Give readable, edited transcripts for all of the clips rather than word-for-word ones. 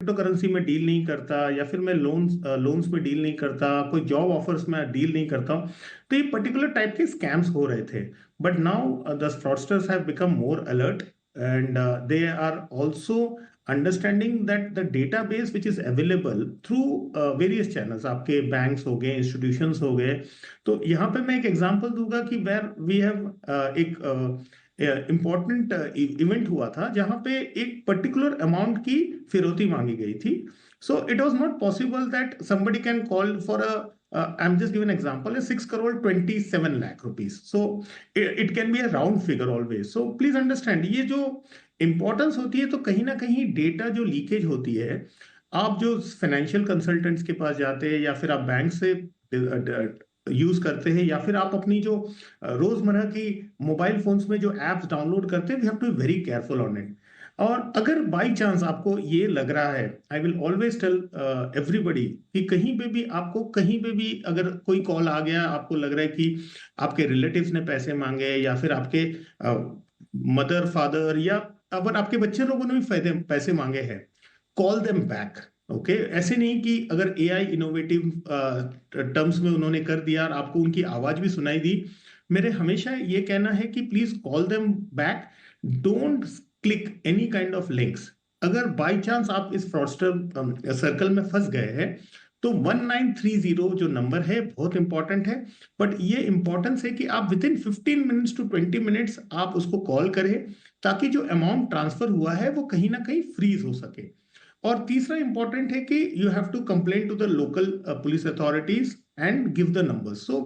Crypto currency में deal नहीं करता, या फिर मैं लोन्स में डील नहीं करता, कोई जॉब ऑफर्स में डील नहीं करता हूँ। तो ये पर्टिकुलर टाइप के स्कैम्स हो रहे थे। But now the fraudsters have become more alert, and they are also understanding that the database which is available through various channels, आपके बैंक्स हो गए, इंस्टीट्यूशंस हो गए। तो यहाँ पे मैं एक एग्जांपल दूंगा कि वेर वी हैव एक इम्पॉर्टेंट इवेंट हुआ था जहां पे एक पर्टिकुलर अमाउंट की फिरौती मांगी गई थी। So it was not possible that somebody can call for a I'm just giving an example, a 6 crore 27 lakh rupees. So it can be a round figure always. So please understand, ये जो importance होती है, तो कहीं ना कहीं data जो leakage होती है, आप जो फाइनेंशियल कंसल्टेंट्स के पास जाते हैं, या फिर आप बैंक से यूज करते हैं, या फिर आप अपनी जो रोजमर्रा की मोबाइल फोन्स में जो एप्स डाउनलोड करते हैं, we have to be very careful on it. और अगर बाई चांस आपको ये लग रहा है, I will always tell everybody कि कहीं पे भी आपको, कहीं पे भी अगर कोई कॉल आ गया, आपको लग रहा है कि आपके रिलेटिव्स ने पैसे मांगे, या फिर आपके मदर फादर, या अगर आपके बच्चे लोगों ने भी पैसे मांगे हैं, कॉल देम बैक। ओके, ऐसे नहीं कि अगर एआई इनोवेटिव टर्म्स में उन्होंने कर दिया और आपको उनकी आवाज भी सुनाई दी, मेरे हमेशा ये कहना है कि please call them back, don't click any kind of links. अगर बाय चांस आप इस फ्रॉडस्टर सर्कल में फंस गए हैं, तो 1930 जो नंबर है बहुत इंपॉर्टेंट है। बट ये इंपॉर्टेंस है कि आप within 15 minutes to 20 minutes आप उसको कॉल करें, ताकि जो अमाउंट ट्रांसफर हुआ है वो कहीं ना कहीं फ्रीज हो सके। और तीसरा इंपॉर्टेंट है कि you have to complain to the local police authorities and give the number. So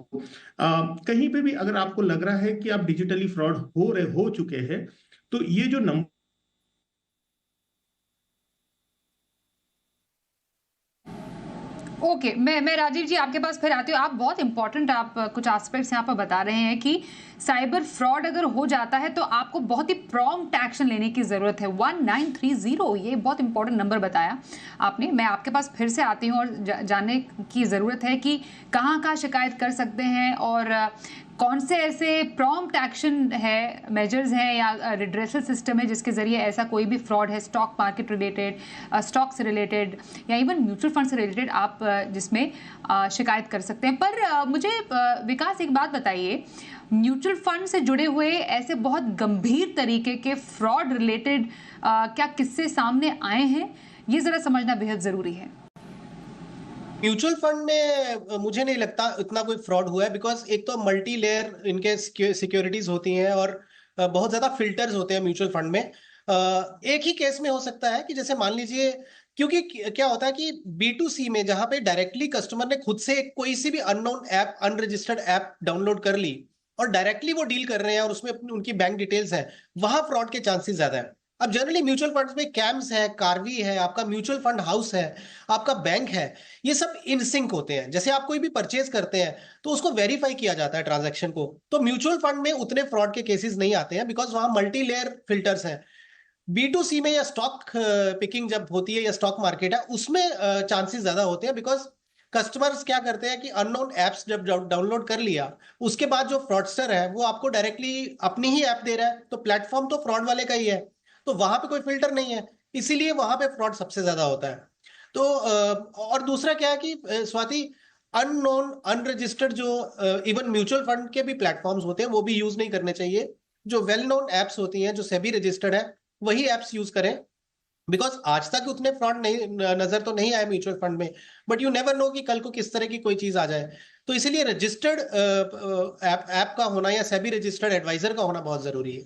कहीं पे भी अगर आपको लग रहा है कि आप डिजिटली फ्रॉड हो चुके हैं, तो ये जो नंबर। ओके, मैं राजीव जी आपके पास फिर आती हूँ। आप बहुत इंपॉर्टेंट आप कुछ एस्पेक्ट्स यहाँ पर बता रहे हैं कि साइबर फ्रॉड अगर हो जाता है तो आपको बहुत ही प्रॉम्प्ट एक्शन लेने की ज़रूरत है। 1930, ये बहुत इंपॉर्टेंट नंबर बताया आपने। मैं आपके पास फिर से आती हूँ और जानने की ज़रूरत है कि कहाँ कहाँ शिकायत कर सकते हैं, और कौन से ऐसे प्रॉम्प्ट एक्शन है, मेजर्स हैं या रिड्रेसल सिस्टम है जिसके ज़रिए ऐसा कोई भी फ्रॉड है, स्टॉक मार्केट रिलेटेड, स्टॉक से रिलेटेड, या इवन म्यूचुअल फंड से रिलेटेड, आप जिसमें शिकायत कर सकते हैं। पर मुझे विकास एक बात बताइए, म्यूचुअल फंड से जुड़े हुए ऐसे बहुत गंभीर तरीके के फ्रॉड रिलेटेड क्या किस्से सामने आए हैं? ये ज़रा समझना बेहद ज़रूरी है। म्यूचुअल फंड में मुझे नहीं लगता इतना कोई फ्रॉड हुआ है, बिकॉज एक तो मल्टी लेयर इनके सिक्योरिटीज होती हैं और बहुत ज्यादा फिल्टर्स होते हैं म्यूचुअल फंड में। एक ही केस में हो सकता है कि जैसे मान लीजिए, क्योंकि क्या होता है कि B2C में जहां पे डायरेक्टली कस्टमर ने खुद से कोई सी भी unknown app, unregistered app download कर ली और डायरेक्टली वो डील कर रहे हैं और उसमें उनकी बैंक डिटेल्स है, वहां फ्रॉड के चांसेस ज्यादा है। अब जनरली म्यूचुअल फंड्स में कैम्स है, कार्वी है, आपका म्यूचुअल फंड हाउस है, आपका बैंक है, ये सब इन सिंक होते हैं। जैसे आप कोई भी परचेज करते हैं तो उसको वेरीफाई किया जाता है ट्रांजैक्शन को। तो म्यूचुअल फंड में उतने फ्रॉड के केसेस नहीं आते हैं, बिकॉज वहां मल्टी लेयर फिल्टर्स हैं। B2C में या स्टॉक पिकिंग जब होती है या स्टॉक मार्केट है, उसमें चांसेस ज्यादा होते हैं, बिकॉज कस्टमर्स क्या करते हैं कि अननोन एप्स जब डाउनलोड कर लिया, उसके बाद जो फ्रॉडस्टर है वो आपको डायरेक्टली अपनी ही ऐप दे रहा है, तो प्लेटफॉर्म तो फ्रॉड वाले का ही है, तो वहां पे कोई फिल्टर नहीं है, इसीलिए वहां पे फ्रॉड सबसे ज्यादा होता है। तो और दूसरा क्या है कि स्वाति, अननोन अनरजिस्टर्ड जो इवन म्यूचुअल फंड के भी प्लेटफॉर्म्स होते हैं वो भी यूज नहीं करने चाहिए। जो वेल नोन एप्स होती हैं, जो सेबी रजिस्टर्ड है, वही एप्स यूज करें। बिकॉज आज तक उतने फ्रॉड नहीं नजर तो नहीं आए म्यूचुअल फंड में, बट यू नेवर नो कि कल को किस तरह की कोई चीज आ जाए। तो इसीलिए रजिस्टर्ड ऐप का होना या सेबी रजिस्टर्ड एडवाइजर का होना बहुत जरूरी है।